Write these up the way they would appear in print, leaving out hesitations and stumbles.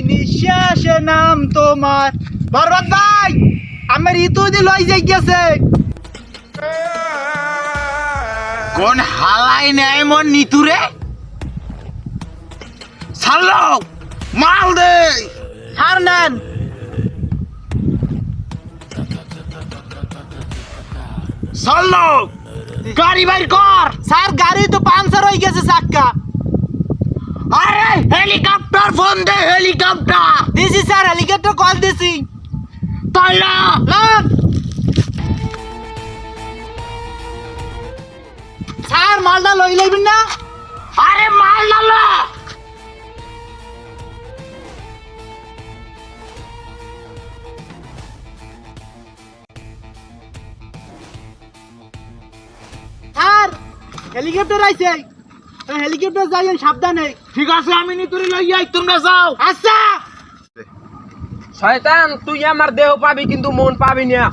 নিঃশ্বাসে নাম তোমার বরবাদ ভাই আমার ইতুদি লই যাই গেছে কোন হালাই নাই মন নিতুরে ছাড়লো মাল দে ছাড় নেন ছাড়লো গাড়ি বাইর কর স্যার গাড়ি তো পাঞ্চার হয়ে গেছে চাক্কা আরে হেলিকপ্টার ফোন দে হেলিকপ্টার দিছি স্যার হেলিকপ্টার কল দিছি তাইলা লাগ স্যার মালটা লই লইবেন না আরে মাল ডালো স্যার হেলিকপ্টার আইছে হেলিকপ্টার যাইয়েন সাবধানে ঠিক আছে আমি নিতুরে লই যাই তোমরা যাও আচ্ছা শয়তান তুই আমার দেহ পাবি কিন্তু মন পাবি না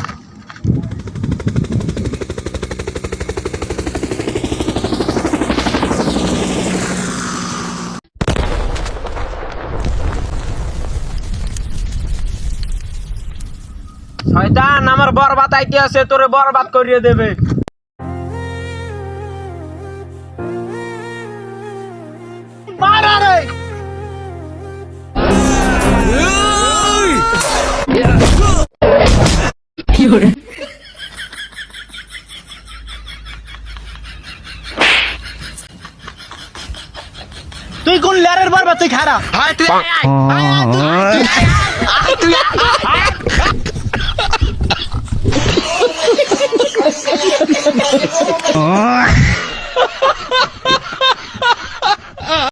শয়তান আমার বরবাদ আইতে আছে তোরে বরবাদ করিয়ে দেবে মারা রে তুই কোন লেয়ারের বরবাদ তুই খারা হাই তুই আয় তুই আয়